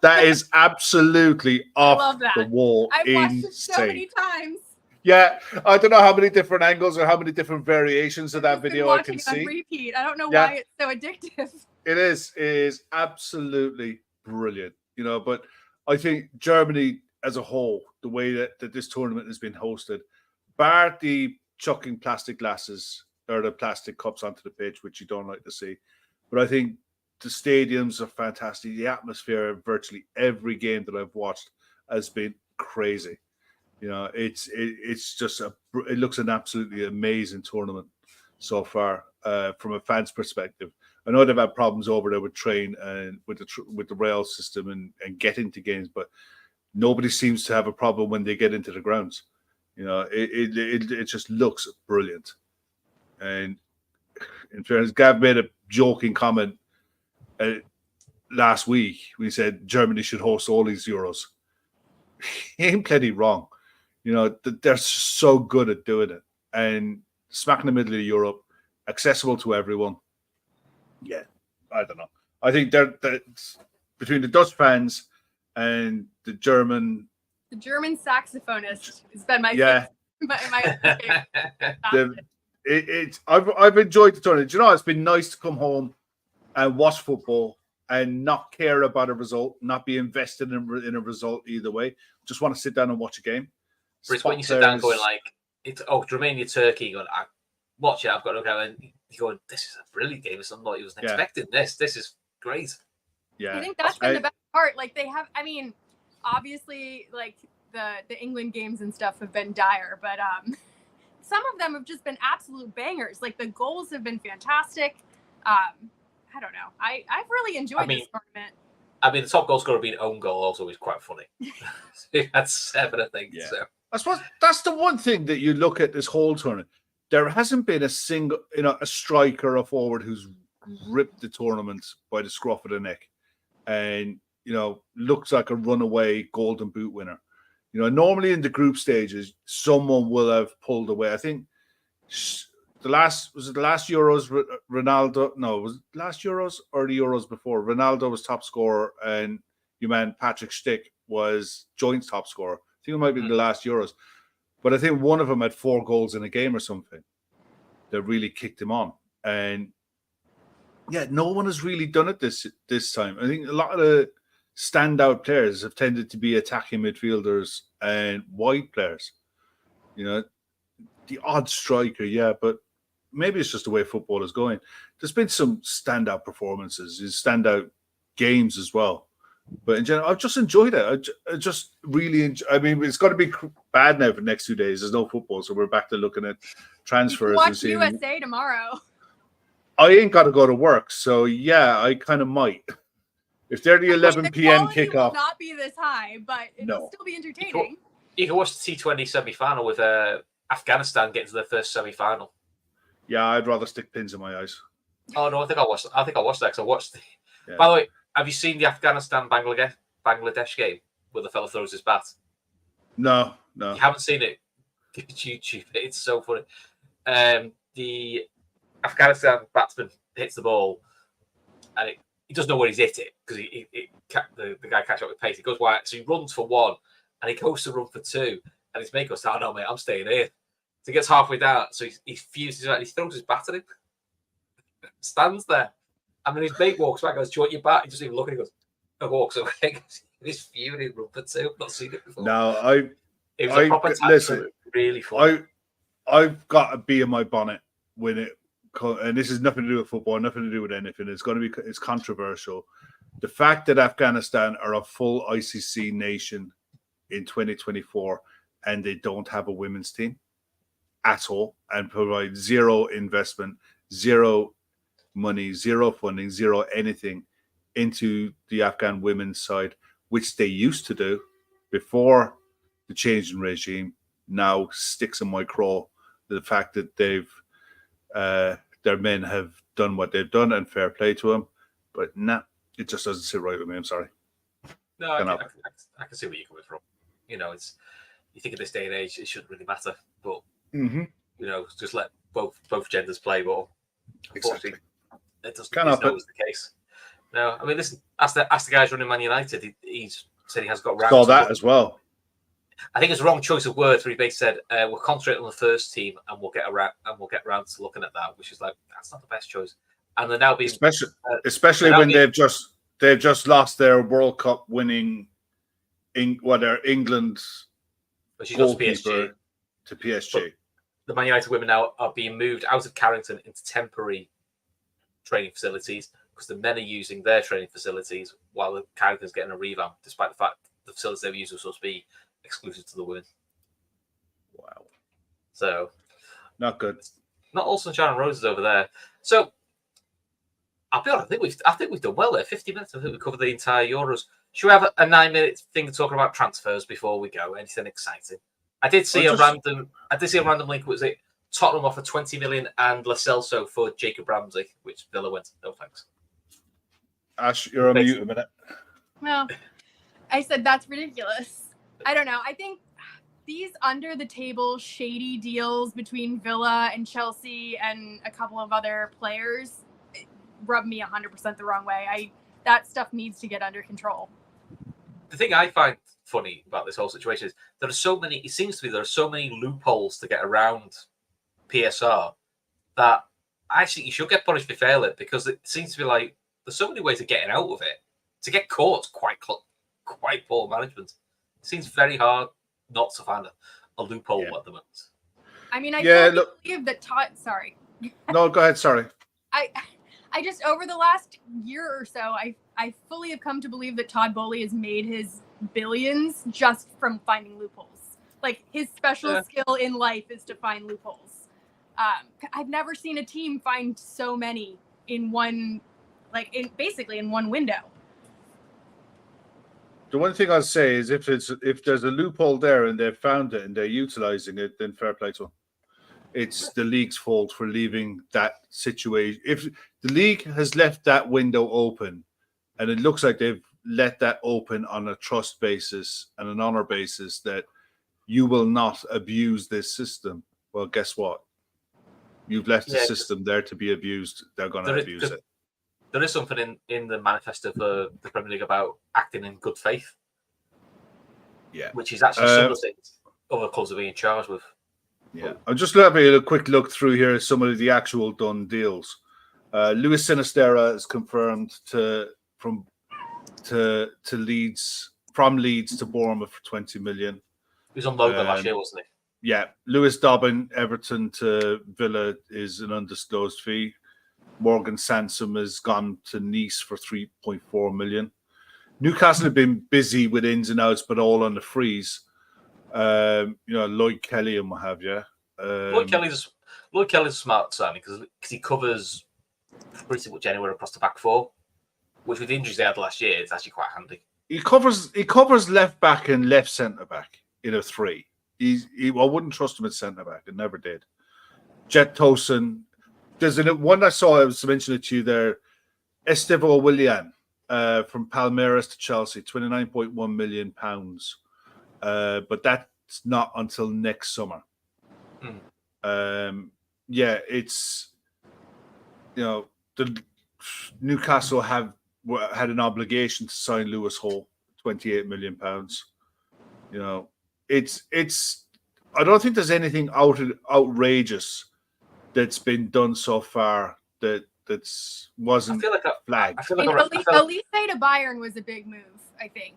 that is absolutely off the wall. I've watched it so many times. Yeah, I don't know how many different angles or how many different variations of that video I can see. On repeat. I don't know why it's so addictive. It is absolutely brilliant, but I think Germany as a whole, the way that this tournament has been hosted, bar the chucking plastic glasses or the plastic cups onto the pitch, which you don't like to see. But I think the stadiums are fantastic. The atmosphere of virtually every game that I've watched has been crazy. It's just it looks an absolutely amazing tournament so far from a fan's perspective. I know they've had problems over there with train and with the rail system and getting to games, but nobody seems to have a problem when they get into the grounds. It just looks brilliant. And in fairness, Gav made a joking comment last week when he said Germany should host all these Euros. He ain't plenty wrong. They're so good at doing it. And smack in the middle of Europe, accessible to everyone. Yeah, I don't know. I think they're between the Dutch fans and the German saxophonist has been my favorite. I've enjoyed the tournament. It's been nice to come home and watch football and not care about a result, not be invested in a result either way. Just want to sit down and watch a game. But it's when you sit down going like, Romania, Turkey, going, I watch it, I've got to go, and you're going, this is a brilliant game. It's not like I wasn't expecting this. This is great. Yeah. I think that's been the best part. Like they have, I mean, obviously, like the England games and stuff have been dire, but some of them have just been absolute bangers. Like the goals have been fantastic. I don't know. I've really enjoyed this tournament. I mean, the top goal scorer being own goal also is quite funny. He had 7, I think. Yeah. So I suppose that's the one thing that you look at this whole tournament. There hasn't been a single, a striker or forward who's ripped the tournament by the scruff of the neck and, looks like a runaway golden boot winner. Normally in the group stages, someone will have pulled away. I think the last Euros, Ronaldo? No, was it last Euros or the Euros before? Ronaldo was top scorer and your man Patrick Schick was joint top scorer. I think it might be the last Euros. But I think one of them had 4 goals in a game or something that really kicked him on. And yeah, no one has really done it this time. I think a lot of the standout players have tended to be attacking midfielders and wide players. The odd striker, yeah, but maybe it's just the way football is going. There's been some standout performances, standout games as well. But in general, I've just enjoyed it. I just really I mean, it's got to be bad now for the next 2 days. There's no football, so we're back to looking at transfers. Watch USA tomorrow. I ain't got to go to work, so yeah, I kind of might. If they're the 11 p.m. kickoff, will not be this high, but it'll still be entertaining. You can watch the T20 semi-final with Afghanistan getting to their first semi-final. Yeah, I'd rather stick pins in my eyes. Oh no, I think I watched that because I watched the. Yeah. By the way, have you seen the Afghanistan Bangladesh game where the fella throws his bat? No. You haven't seen it? YouTube. It's so funny. The Afghanistan batsman hits the ball, and he doesn't know where he's hit it because the guy catches up with pace. He goes wide, so he runs for 1, and he goes to run for 2, and his mate goes, "Oh no, mate, I'm staying here." So he gets halfway down, so he fuses out, and he throws his bat at him. Stands there. And then his mate walks back and goes, "Do you want your bat?" He doesn't even look and he goes, and walks away. He's fuming, run for 2. I've not seen it before. No, it was a proper listen, really fun. I've got a bee in my bonnet when it, and this has nothing to do with football, nothing to do with anything. It's controversial. The fact that Afghanistan are a full ICC nation in 2024 and they don't have a women's team at all and provide zero investment, zero money, zero funding, zero anything into the Afghan women's side, which they used to do before the change in regime, now sticks in my craw. The fact that they've their men have done what they've done, and fair play to them, but it just doesn't sit right with me. I'm sorry. No, I can see where you're coming from. It's you think in this day and age it shouldn't really matter, but just let both genders play ball. Exactly. It doesn't always the case. No, I mean, listen. Ask the guys running Man United. He's said he has got round. Saw that as well. I think it's the wrong choice of words. Where he basically said, "We'll concentrate on the first team, and we'll get around to looking at that," which is like that's not the best choice. And they're now being especially when they've just lost their World Cup winning England goalkeeper to PSG. But the Man United women now are being moved out of Carrington into temporary training facilities because the men are using their training facilities while the Carrington's getting a revamp, despite the fact the facilities they were using were supposed to be exclusive to the women. Wow. So not good. Not all sunshine and roses over there. So I'll be honest, I think we've done well there. 50 minutes. I think we covered the entire Euros. Should we have a 9-minute thing talking about transfers before we go? Anything exciting? I did see a random link. Was it Tottenham offer 20 million and Lo Celso for Jacob Ramsey, which Villa went, no thanks. Ash, you're on mute a minute. Well, I said that's ridiculous. I don't know. I think these under the table shady deals between Villa and Chelsea and a couple of other players rub me 100% the wrong way. That stuff needs to get under control. The thing I find funny about this whole situation is there are so many loopholes to get around PSR that actually you should get punished if you fail it, because it seems to be like there's so many ways of getting out of it. To get caught, quite poor management. It seems very hard not to find a loophole at the moment. I mean, I believe that sorry. No, go ahead. Sorry. I I just, over the last year or so, I fully have come to believe that Todd Bowley has made his billions just from finding loopholes. Like, his special skill in life is to find loopholes. I've never seen a team find so many in one, basically in one window. The one thing I'll say is if there's a loophole there and they've found it and they're utilizing it, then fair play to them. It's the league's fault for leaving that situation. If the league has left that window open, and it looks like they've let that open on a trust basis and an honor basis that you will not abuse this system, well, guess what? You've left the system there to be abused. They're going to abuse it. There is something in the manifesto for the Premier League about acting in good faith. Yeah. Which is actually some of the things other clubs are being charged with. Yeah. I'm just having a quick look through here some of the actual done deals. Luis Sinisterra is confirmed from Leeds to Bournemouth for 20 million. He was on loan last year, wasn't he? Yeah. Lewis Dobbin, Everton to Villa is an undisclosed fee. Morgan Sansom has gone to Nice for 3.4 million. Newcastle have been busy with ins and outs, but all on the freeze. Lloyd Kelly and what have you. Lloyd Kelly's a smart signing because he covers pretty much anywhere across the back four, which with the injuries they had last year, it's actually quite handy. He covers left back and left centre back in a three. I wouldn't trust him at centre back. I never did. Jet Tosin. There's one I saw. I was mentioning it to you there. Estevo Willian from Palmeiras to Chelsea, £29.1 million. But that's not until next summer. It's the Newcastle had an obligation to sign Lewis Hall, £28 million. It's. I don't think there's anything outrageous that's been done so far that's wasn't flagged. Elise to Bayern was a big move, I think.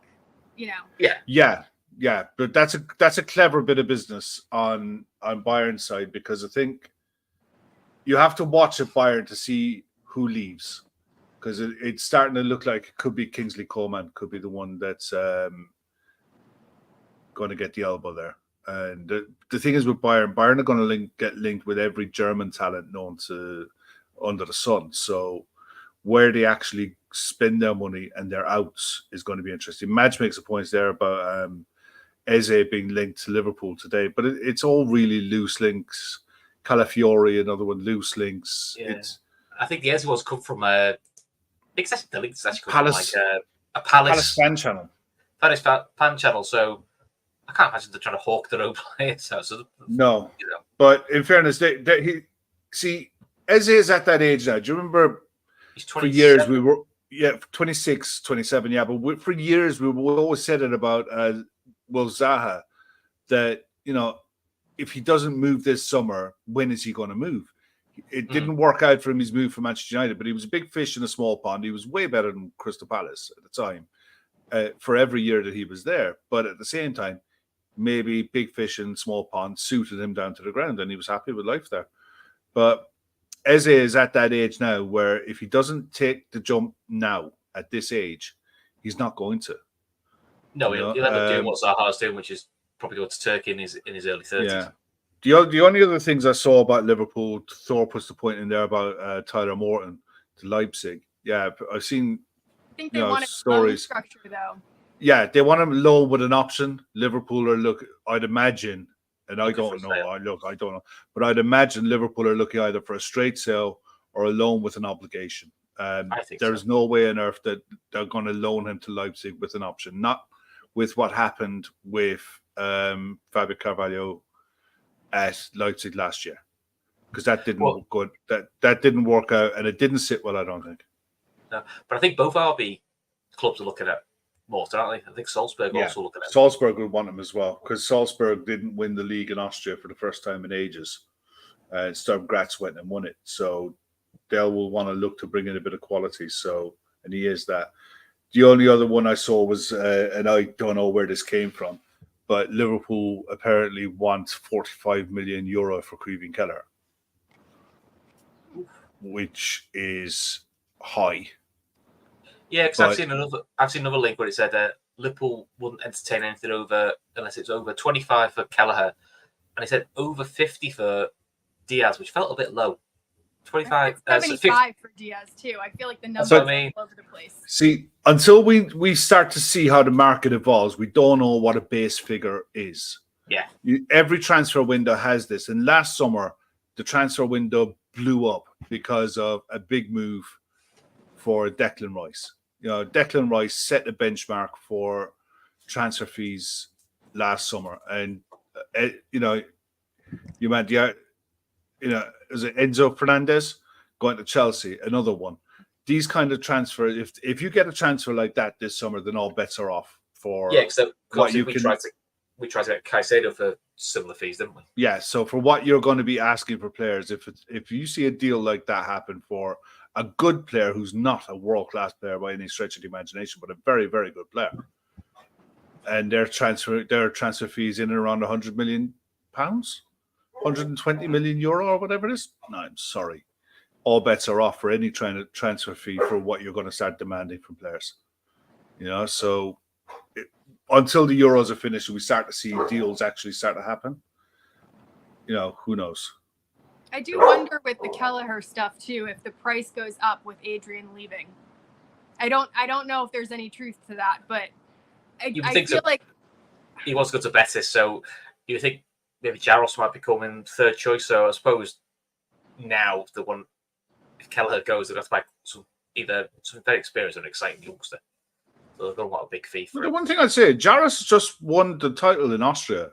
Yeah, but that's a clever bit of business on Bayern's side because I think you have to watch at Bayern to see who leaves because it's starting to look like it could be Kingsley Coman, could be the one that's going to get the elbow there. And the thing is with Bayern are going to get linked with every German talent known to under the sun. So where they actually spend their money and their outs is going to be interesting. Madge makes a point there about Eze being linked to Liverpool today, but it's all really loose links. Calafiori, another one, loose links. Yeah. I think the Eze ones come from the links actually come Palace, from a Palace fan channel. Palace fan channel. So I can't imagine they're trying to hawk their own players. No, but in fairness, Eze is at that age now. Do you remember? He's 27. For years we were 26, 27. Yeah, but for years we always said it about Zaha that if he doesn't move this summer, when is he going to move? It didn't work out for him. His move from Manchester United, but he was a big fish in a small pond. He was way better than Crystal Palace at the time. For every year that he was there, but at the same time, maybe big fish in small pond suited him down to the ground, and he was happy with life there. But Eze is at that age now where if he doesn't take the jump now at this age, he's not going to. No, he'll end up doing what Zaha's doing, which is probably go to Turkey in his early 30s. Yeah. The only other things I saw about Liverpool, Thorpe was the point in there about Tyler Morton to Leipzig. Yeah, I've seen think they want stories. Structure though. Yeah, they want him loan with an option. Liverpool are I'd imagine, and I don't know. I don't know, but I'd imagine Liverpool are looking either for a straight sale or a loan with an obligation. There's no way on earth that they're going to loan him to Leipzig with an option. Not with what happened with Fabio Carvalho at Leipzig last year, because that didn't look good. That didn't work out, and it didn't sit well. I don't think. No, but I think both RB clubs are looking at Morton, aren't they? I think Salzburg also looking at him. Salzburg would want him as well, because Salzburg didn't win the league in Austria for the first time in ages. Sturm Graz went and won it, so they will want to look to bring in a bit of quality. So, and he is that. The only other one I saw was, and I don't know where this came from, but Liverpool apparently want 45 million euro for Kevin Keller, which is high. Yeah, because I've seen another link where it said Liverpool wouldn't entertain anything over unless it's over 25 for Kelleher, and it said over 50 for Diaz, which felt a bit low. 25, 75 for Diaz too. I feel like the numbers what I are mean. all over the place. See, until we start to see how the market evolves, we don't know what a base figure is. Yeah. Every transfer window has this, and last summer the transfer window blew up because of a big move for Declan Rice. Declan Rice set a benchmark for transfer fees last summer, and you meant is it Enzo Fernandez going to Chelsea? Another one. These kind of transfers, if you get a transfer like that this summer, then all bets are off for what you can. We tried to get Caicedo for similar fees, didn't we? Yeah. So for what you're going to be asking for players, if you see a deal like that happen for a good player who's not a world-class player by any stretch of the imagination, but a very, very good player, and their transfer fees in and around £100 million, 120 million euro or whatever it is. No, I'm sorry. All bets are off for any transfer fee for what you're going to start demanding from players. So until the Euros are finished, we start to see deals actually start to happen. Who knows? I do wonder with the Kelleher stuff too, if the price goes up with Adrian leaving. I don't know if there's any truth to that, but I feel like he wants to go to Betis, so you think maybe Jaros might be coming third choice. So I suppose now if Kelleher goes, they'll have to buy some very experienced and exciting youngster. So they're going to want a big fee for the one thing I'd say, Jaros just won the title in Austria.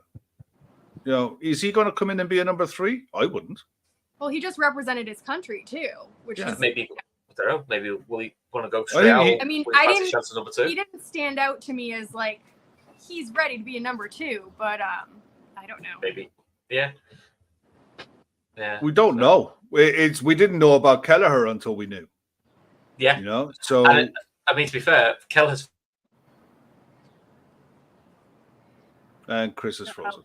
Is he going to come in and be a number 3? I wouldn't. Well, he just represented his country too, which is maybe. I don't know. Maybe will he want to go straight out? He didn't stand out to me as like he's ready to be a number 2, but I don't know. Maybe, yeah. We don't know. We didn't know about Kelleher until we knew. Yeah, So to be fair, Kelleher's and Chris is frozen.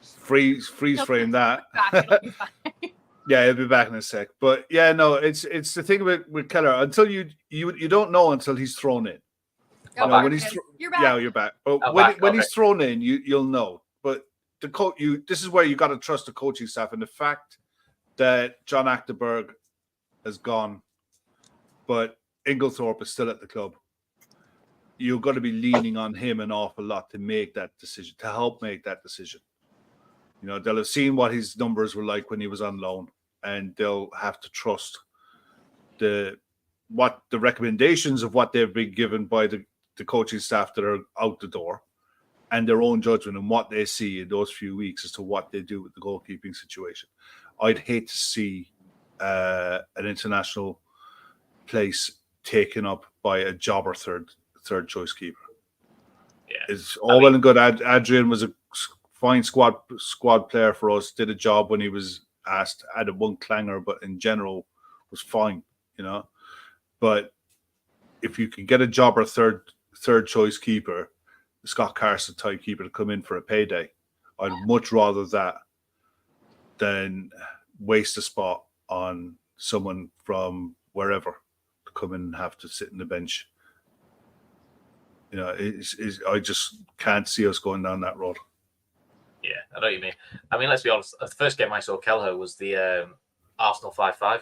Freeze frame that. Yeah, he'll be back in a sec. But yeah, no, it's the thing with Kelleher. Until you don't know until he's thrown in. When he's you're back. Yeah, you're back. But when he's thrown in, you'll know. But this is where you got to trust the coaching staff, and the fact that John Achterberg has gone, but Inglethorpe is still at the club. You're going to be leaning on him an awful lot to make that decision, to help make that decision. They'll have seen what his numbers were like when he was on loan, and they'll have to trust the recommendations of what they've been given by the coaching staff that are out the door, and their own judgment and what they see in those few weeks as to what they do with the goalkeeping situation. I'd hate to see an international place taken up by a jobber third choice keeper. Yeah, it's all well and good. Adrian was a fine squad player for us. Did a job when he was asked. Added one clanger, but in general was fine. But if you can get a jobber third choice keeper, Scott Carson type keeper to come in for a payday, I'd much rather that than waste a spot on someone from wherever to come in and have to sit in the bench. I just can't see us going down that road. Yeah, I know what you mean. Let's be honest. The first game I saw Kelleher was the Arsenal 5-5,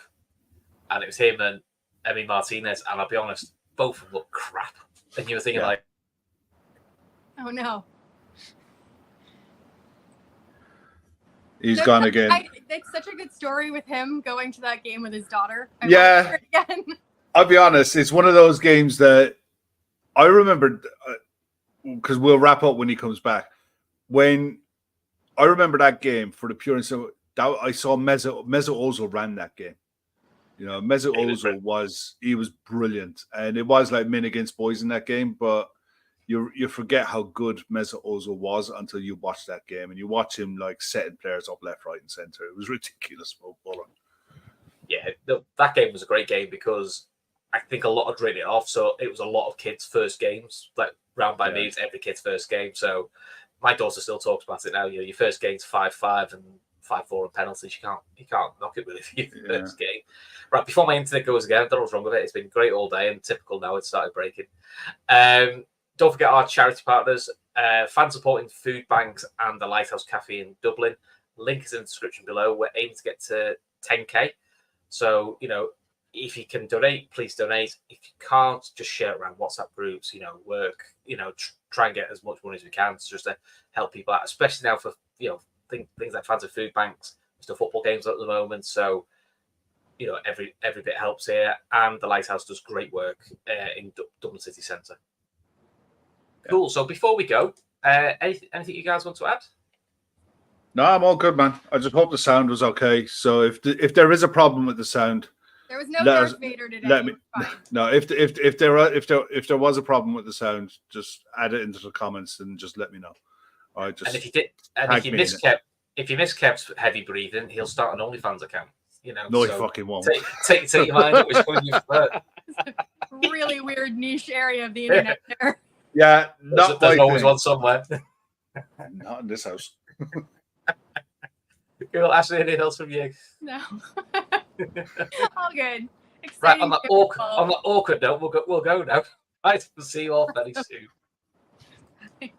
and it was him and Emi Martinez. And I'll be honest, both of them looked crap. And you were thinking oh no, he's gone again. It's such a good story with him going to that game with his daughter. I'll be honest. It's one of those games that I remember because we'll wrap up when he comes back. When I remember that game for the pure and simple, I saw Mesut Ozil ran that game. Mesut Ozil was brilliant, and it was like men against boys in that game. But you forget how good Mesut Ozil was until you watch that game, and you watch him like setting players up left, right, and center. It was ridiculous footballing. Yeah, that game was a great game because I think a lot had written it off. So it was a lot of kids' first games, like round by me, it's every kid's first game. So my daughter still talks about it now. Your first game's 5-5, and 5-4 on penalties. You can't knock it with the first game. Right, before my internet goes again, I don't know what's wrong with it. It's been great all day, and typical now, it started breaking. Don't forget our charity partners, fan supporting food banks and the Lighthouse Cafe in Dublin. Link is in the description below. We're aiming to get to 10k. So, if you can donate, please donate. If you can't, just share it around WhatsApp groups, work, try and get as much money as we can just to help people out, especially now for, things like fans of food banks, still football games at the moment. So, every bit helps here. And the Lighthouse does great work in Dublin City Centre. Cool. So before we go, anything you guys want to add? No, I'm all good, man. I just hope the sound was okay. So if there is a problem with the sound, there was no Darth Vader today. Let me. No, if there was a problem with the sound, just add it into the comments and just let me know. All right. Just and if you miss Kev's heavy breathing, he'll start an OnlyFans account. No, he fucking won't. Take your mind at which one you prefer. Really weird niche area of the internet there. Yeah, there's always one somewhere. Not in this house. Cool, Ashley, anything else from you? No. All good. Exciting. Right, on that awkward note, we'll go now. Right, we'll see you all very soon.